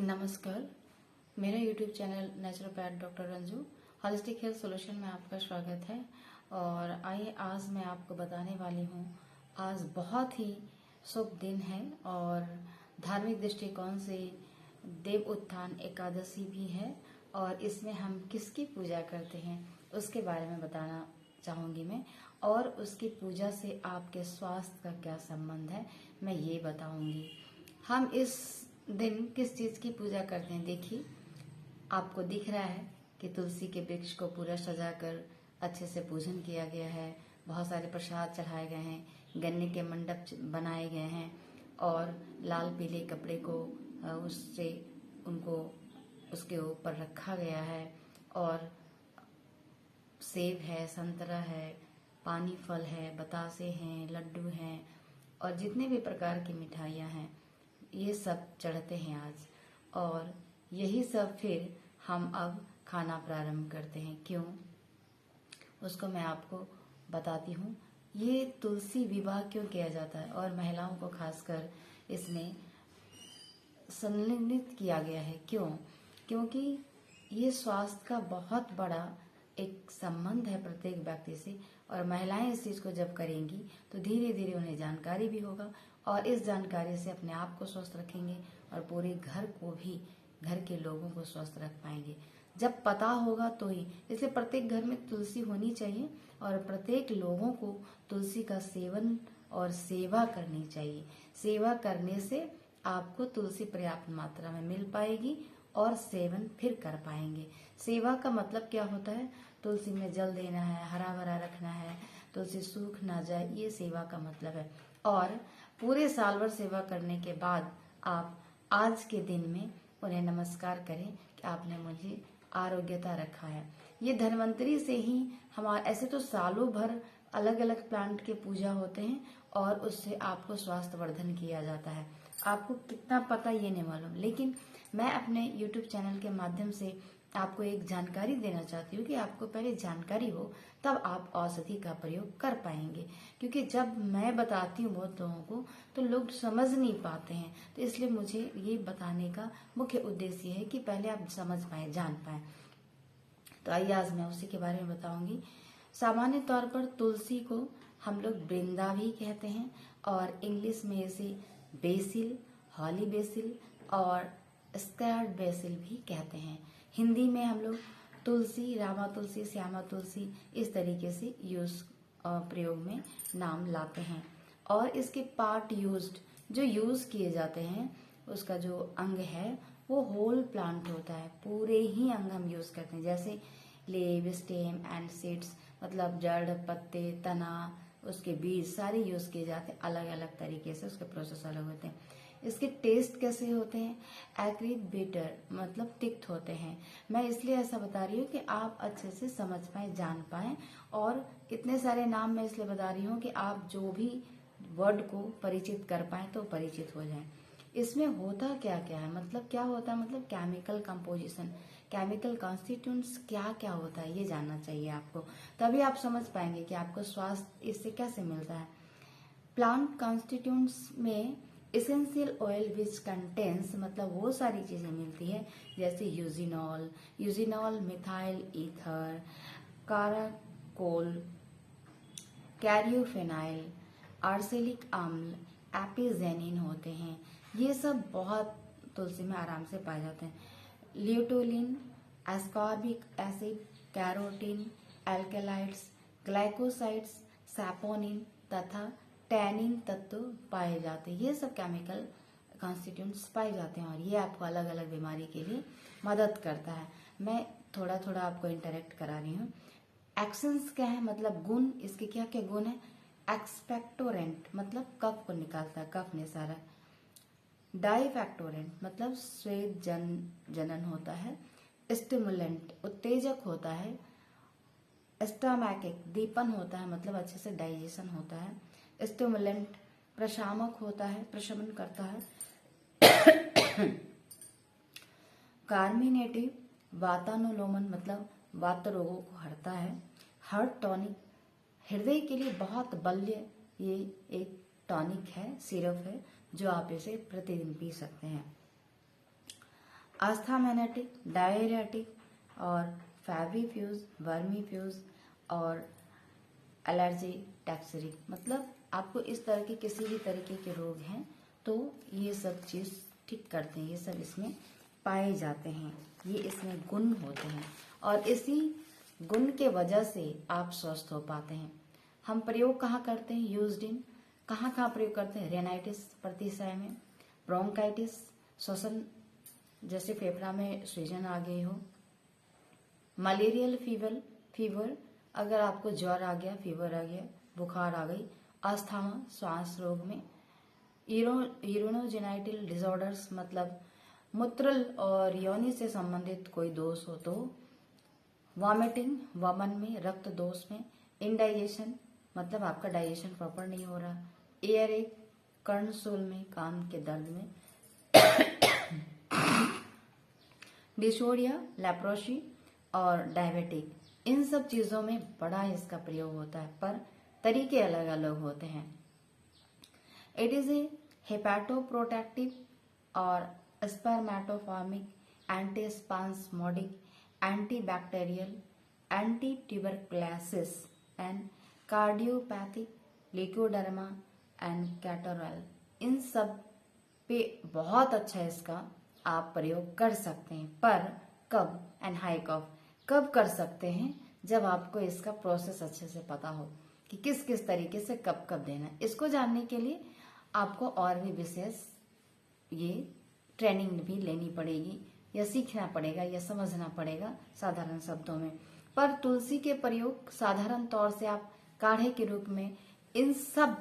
नमस्कार, मेरा YouTube channel naturopath doctor Ranju holistic health solution में आपका स्वागत है। और आइए आज मैं आपको बताने वाली हूँ, आज बहुत ही शुभ दिन है और धार्मिक दृष्टिकोण से देव उत्थान एकादशी भी है और इसमें हम किसकी पूजा करते हैं उसके बारे में बताना चाहूँगी मैं। और उसकी पूजा से आपके स्वास्थ्य का क्या संबंध है मैं ये बताऊँगी। हम इस दिन किस चीज की पूजा करते हैं, देखिए आपको दिख रहा है कि तुलसी के वृक्ष को पूरा सजाकर अच्छे से पूजन किया गया है, बहुत सारे प्रसाद चढ़ाए गए हैं, गन्ने के मंडप बनाए गए हैं और लाल पीले कपड़े को उससे उनको उसके ऊपर रखा गया है और सेब है, संतरा है, पानी फल है, बतासे हैं, लड्डू हैं और जितने भी प्रकार की मिठाइयाँ हैं ये सब चढ़ते हैं आज। और यही सब फिर हम अब खाना प्रारंभ करते हैं। क्यों, उसको मैं आपको बताती हूँ। ये तुलसी विवाह क्यों किया जाता है और महिलाओं को खासकर इसमें संलग्नित किया गया है। क्यों? क्योंकि ये स्वास्थ्य का बहुत बड़ा एक संबंध है प्रत्येक व्यक्ति से और महिलाएं इस चीज को जब करेंगी तो धीरे धीरे उन्हें जानकारी भी होगा और इस जानकारी से अपने आप को स्वस्थ रखेंगे और पूरे घर को भी, घर के लोगों को स्वस्थ रख पाएंगे। जब पता होगा तो ही, इसलिए प्रत्येक घर में तुलसी होनी चाहिए और प्रत्येक लोगों को तुलसी का सेवन और सेवा करनी चाहिए। सेवा करने से आपको तुलसी पर्याप्त मात्रा में मिल पाएगी और सेवन फिर कर पाएंगे। सेवा का मतलब क्या होता है? तुलसी में जल देना है, हरा भरा रखना है, तुलसी सूख ना जाए, ये सेवा का मतलब है। और पूरे साल भर सेवा करने के बाद आप आज के दिन में उन्हें नमस्कार करें कि आपने मुझे आरोग्यता रखा है। ये धन्वंतरी से ही हमारे, ऐसे तो सालों भर अलग अलग प्लांट के पूजा होते हैं और उससे आपको स्वास्थ्य वर्धन किया जाता है। आपको कितना पता ये नहीं मालूम, लेकिन मैं अपने YouTube चैनल के माध्यम से आपको एक जानकारी देना चाहती हूँ कि आपको पहले जानकारी हो तब आप औषधि का प्रयोग कर पाएंगे। क्योंकि जब मैं बताती हूँ बहुत लोगों को तो लोग समझ नहीं पाते हैं, तो इसलिए मुझे ये बताने का मुख्य उद्देश्य है कि पहले आप समझ पाए, जान पाए। तो आइए आज मैं उसी के बारे में बताऊंगी। सामान्य तौर पर तुलसी को हम लोग वृंदा भी कहते हैं और इंग्लिश में इसे बेसिल, हॉली बेसिल और स्क्वायर्ड बेसिल भी कहते हैं। हिंदी में हम लोग तुलसी, रामा तुलसी, श्यामा तुलसी इस तरीके से प्रयोग में नाम लाते हैं। और इसके पार्ट जो यूज किए जाते हैं, उसका जो अंग है वो होल प्लांट होता है, पूरे ही अंग हम यूज करते हैं। जैसे लीव, स्टेम एंड सीड्स, मतलब जड़, पत्ते, तना, उसके बीज सारे यूज किए जाते हैं। अलग अलग तरीके से उसके प्रोसेस अलग होते हैं। इसके टेस्ट कैसे होते हैं? एक्रिड, बिटर, मतलब तिक्त होते हैं। मैं इसलिए ऐसा बता रही हूँ कि आप अच्छे से समझ पाए, जान पाए। और इतने सारे नाम मैं इसलिए बता रही हूँ कि आप जो भी वर्ड को परिचित कर पाए तो परिचित हो जाए। इसमें होता क्या क्या है, मतलब क्या होता है, मतलब केमिकल कंपोजिशन, केमिकल कॉन्स्टिट्यूएंट्स क्या क्या होता है ये जानना चाहिए आपको, तभी आप समझ पाएंगे कि आपको स्वास्थ्य इससे कैसे मिलता है। प्लांट कॉन्स्टिट्यूएंट्स में इसेंशियल ऑयल विच कंटेन्स, मतलब वो सारी चीजें मिलती है जैसे यूजिनॉल, यूजिनॉल मिथाइल ईथर, काराकोल, कैरियोफेनाइल, आर्सेलिक अम्ल, एपिजेनिन होते हैं। ये सब बहुत तुलसी में आराम से पाए जाते हैं। Luteolin, ascorbic acid, carotene, alkaloids, glycosides, saponin तथा टैनिन तत्व पाए जाते हैं। ये सब केमिकल कॉन्स्टिट्यूएंट्स पाए जाते हैं और ये आपको अलग अलग बीमारी के लिए मदद करता है। मैं थोड़ा थोड़ा आपको इंटरेक्ट करा रही हूँ। एक्शंस क्या है, मतलब गुण, इसके क्या क्या गुण है। एक्सपेक्टोरेंट मतलब कफ को निकालता है, कफ निसारा। डाइफैक्टोरेंट मतलब स्वेद जनन होता है। स्टिमुलेंट उत्तेजक होता है। स्टमैकिक दीपन होता है, मतलब अच्छे से डाइजेशन होता है। स्टिमुलेंट प्रशामक होता है, प्रशमन करता है। कार्मिनेटिव वातानुलोमन मतलब वात रोगों को हरता है। हार्ट टॉनिक हृदय के लिए बहुत बल्य ये एक टॉनिक है, सिरप है जो आप इसे प्रतिदिन पी सकते हैं। आस्थामेनेटिक, डायरेटिक और फैब्रिफ्यूज, वर्मीफ्यूज और एलर्जी टैक्सरिक, मतलब आपको इस तरह के किसी भी तरीके के रोग हैं तो ये सब चीज ठीक करते हैं, ये सब इसमें पाए जाते हैं, ये इसमें गुण होते हैं और इसी गुण के वजह से आप स्वस्थ हो पाते हैं। हम प्रयोग कहाँ करते हैं, यूज्ड इन, कहाँ प्रयोग करते हैं, रेनाइटिस प्रतिशय में, ब्रोंकाइटिस श्वसन जैसे फेफड़ा में सूजन आ गई हो, मलेरियल फीवर अगर आपको ज्वर आ गया, फीवर आ गया, बुखार आ गई, अस्थमा श्वास रोग में, यूरिनोजेनिटल डिसऑर्डर्स मतलब मूत्र और योनि से संबंधित कोई दोष हो तो, वॉमिटिंग वमन में, रक्त दोष में, इंडाइजेशन मतलब आपका डाइजेशन प्रॉपर नहीं हो रहा, एयर एक कर्णशूल में, कान के दर्द में, डिसोरिया, लेप्रोसी और डायबिटिक, इन सब चीजों में बड़ा इसका प्रयोग होता है पर तरीके अलग अलग होते हैं। इट इज ए हेपाटोप्रोटेक्टिव और spermatoformic, antispasmodic, antibacterial, anti tuberculosis and cardiopathic, leucoderma and catarrhal, इन सब पे बहुत अच्छा इसका आप प्रयोग कर सकते हैं। पर कब, एंड हाई कब कर सकते हैं, जब आपको इसका प्रोसेस अच्छे से पता हो कि किस किस तरीके से कब कब देना है। इसको जानने के लिए आपको और भी विशेष ये ट्रेनिंग भी लेनी पड़ेगी या सीखना पड़ेगा या समझना पड़ेगा साधारण शब्दों में। पर तुलसी के प्रयोग साधारण तौर से आप काढ़े के रूप में इन सब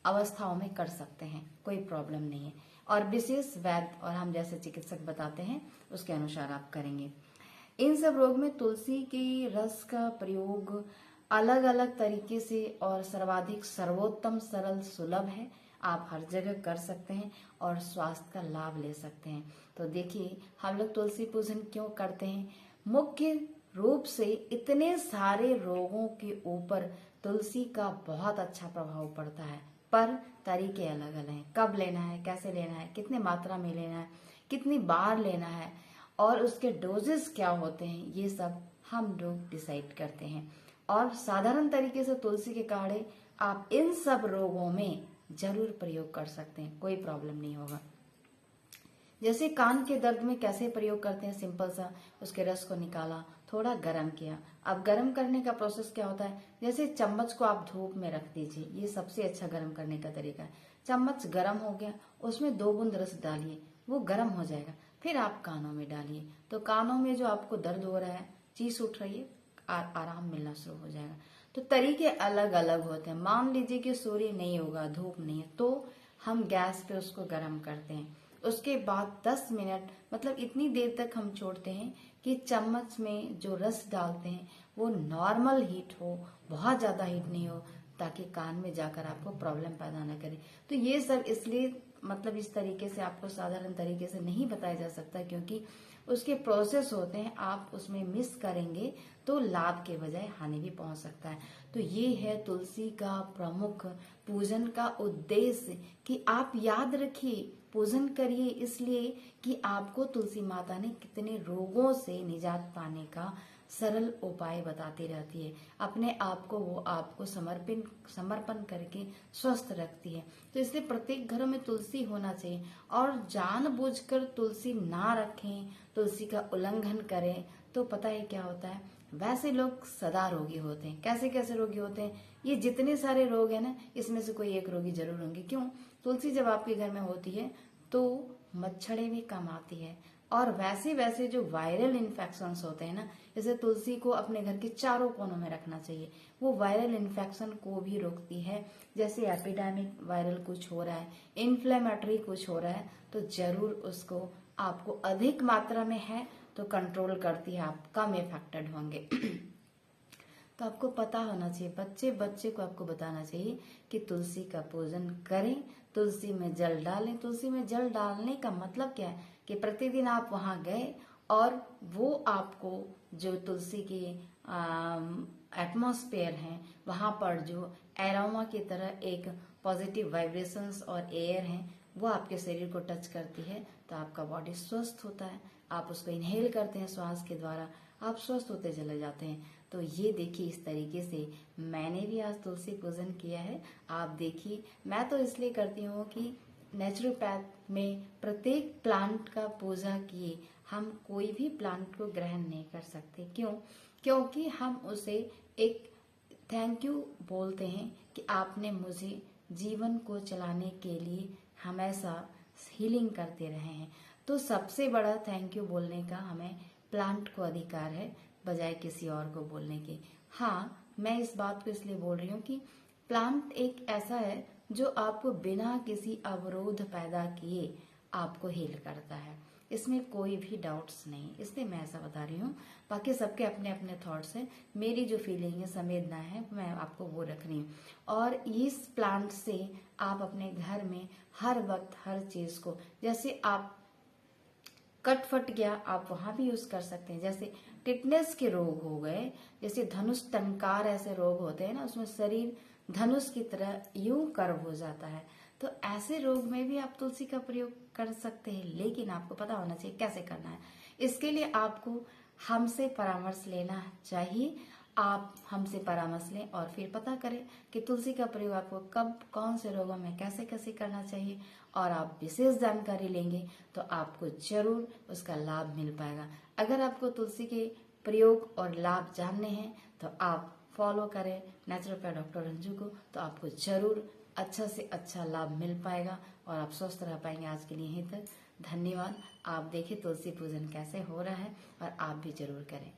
अवस्थाओं में कर सकते हैं, कोई प्रॉब्लम नहीं है। और विशेष वैद्य और हम जैसे चिकित्सक बताते हैं उसके अनुसार आप करेंगे। इन सब रोग में तुलसी की रस का प्रयोग अलग अलग तरीके से और सर्वाधिक सर्वोत्तम सरल सुलभ है, आप हर जगह कर सकते हैं और स्वास्थ्य का लाभ ले सकते हैं। तो देखिए हम लोग तुलसी पूजन क्यों करते हैं, मुख्य रूप से इतने सारे रोगों के ऊपर तुलसी का बहुत अच्छा प्रभाव पड़ता है, पर तरीके अलग अलग हैं। कब लेना है, कैसे लेना है, कितने मात्रा में लेना है, कितनी बार लेना है और उसके डोजेस क्या होते हैं, ये सब हम लोग डिसाइड करते हैं। और साधारण तरीके से तुलसी के काढ़े आप इन सब रोगों में जरूर प्रयोग कर सकते हैं, कोई प्रॉब्लम नहीं होगा। जैसे कान के दर्द में कैसे प्रयोग करते हैं, सिंपल सा उसके रस को निकाला, थोड़ा गर्म किया। अब गर्म करने का प्रोसेस क्या होता है, जैसे चम्मच को आप धूप में रख दीजिए, ये सबसे अच्छा गर्म करने का तरीका है। चम्मच गर्म हो गया, उसमें 2 बूंद रस डालिए, वो गर्म हो जाएगा, फिर आप कानों में डालिए, तो कानों में जो आपको दर्द हो रहा है, चीस उठ रही है, आराम मिलना शुरू हो जाएगा। तो तरीके अलग अलग होते हैं। मान लीजिए कि सूर्य नहीं होगा, धूप नहीं है, तो हम गैस पे उसको गर्म करते हैं, उसके बाद 10 मिनट मतलब इतनी देर तक हम छोड़ते हैं कि चम्मच में जो रस डालते हैं वो नॉर्मल हीट हो, बहुत ज्यादा हीट नहीं हो, ताकि कान में जाकर आपको प्रॉब्लम पैदा ना करे। तो ये सब इसलिए मतलब इस तरीके से आपको साधारण तरीके से नहीं बताया जा सकता, क्योंकि उसके प्रोसेस होते हैं, आप उसमें मिस करेंगे तो लाभ के बजाय हानि भी पहुंच सकता है। तो ये है तुलसी का प्रमुख पूजन का उद्देश्य कि आप याद रखिए, पूजन करिए इसलिए कि आपको तुलसी माता ने कितने रोगों से निजात पाने का सरल उपाय बताती रहती है। अपने आप को वो आपको समर्पण करके स्वस्थ रखती है। तो इसलिए प्रत्येक घरों में तुलसी होना चाहिए, और जानबूझकर तुलसी ना रखें, तुलसी का उल्लंघन करें तो पता है क्या होता है, वैसे लोग सदा रोगी होते हैं। कैसे कैसे रोगी होते हैं, ये जितने सारे रोग है ना, इसमें से कोई एक रोगी जरूर होंगे। क्यों? तुलसी जब आपके घर में होती है तो मच्छरें भी कम आती है, और वैसे वैसे जो वायरल इन्फेक्शंस होते हैं ना, जैसे तुलसी को अपने घर के चारों कोनों में रखना चाहिए, वो वायरल इन्फेक्शन को भी रोकती है। जैसे एपिडेमिक वायरल कुछ हो रहा है, इन्फ्लेमेटरी कुछ हो रहा है, तो जरूर उसको आपको अधिक मात्रा में है तो कंट्रोल करती है, आप कम इफेक्टेड होंगे। तो आपको पता होना चाहिए, बच्चे बच्चे को आपको बताना चाहिए कि तुलसी का पूजन करें, तुलसी में जल डालें। तुलसी में जल डालने का मतलब क्या है कि प्रतिदिन आप वहां गए और वो आपको जो तुलसी की एटमॉस्फेयर है, वहां पर जो एरोमा की तरह एक पॉजिटिव वाइब्रेशंस और एयर है, वो आपके शरीर को टच करती है, तो आपका बॉडी स्वस्थ होता है। आप उसको इनहेल करते हैं श्वास के द्वारा, आप स्वस्थ होते चले जाते हैं। तो ये देखिए, इस तरीके से मैंने भी आज तुलसी पूजन किया है। आप देखिए, मैं तो इसलिए करती हूँ कि नेचुरोपैथ में प्रत्येक प्लांट का पूजा किए हम कोई भी प्लांट को ग्रहण नहीं कर सकते। क्यों? क्योंकि हम उसे एक थैंक यू बोलते हैं कि आपने मुझे जीवन को चलाने के लिए हमेशा हीलिंग करते रहे हैं। तो सबसे बड़ा थैंक यू बोलने का हमें प्लांट को अधिकार है, बजाय किसी और को बोलने के। हाँ, मैं इस बात को इसलिए बोल रही हूँ कि प्लांट एक ऐसा है जो आपको बिना किसी अवरोध पैदा किए आपको हील करता है, इसमें कोई भी डाउट्स नहीं, इसलिए मैं ऐसा बता रही हूँ। बाकी सबके अपने अपने थॉट्स हैं, मेरी जो फीलिंग है, संवेदना है, मैं आपको वो रख रही हूँ। और इस प्लांट से आप अपने घर में हर वक्त हर चीज को, जैसे आप कट फट गया आप वहां भी यूज कर सकते हैं। जैसे टिटनेस के रोग हो गए, जैसे धनुष टंकार ऐसे रोग होते हैं ना, उसमें शरीर धनुष की तरह यूं कर्व हो जाता है, तो ऐसे रोग में भी आप तुलसी का प्रयोग कर सकते हैं। लेकिन आपको पता होना चाहिए कैसे करना है। इसके लिए आपको हमसे परामर्श लेना चाहिए। आप हमसे परामर्श लें और फिर पता करें कि तुलसी का प्रयोग आपको कब, कौन से रोगों में कैसे कैसे करना चाहिए, और आप विशेष जानकारी लेंगे तो आपको जरूर उसका लाभ मिल पाएगा। अगर आपको तुलसी के प्रयोग और लाभ जानने हैं तो आप फॉलो करें नेचुरोपैथ डॉक्टर रंजू को, तो आपको जरूर अच्छा से अच्छा लाभ मिल पाएगा और आप स्वस्थ रह पाएंगे। आज के लिए यहीं तक, धन्यवाद। आप देखिए तुलसी पूजन कैसे हो रहा है और आप भी जरूर करें।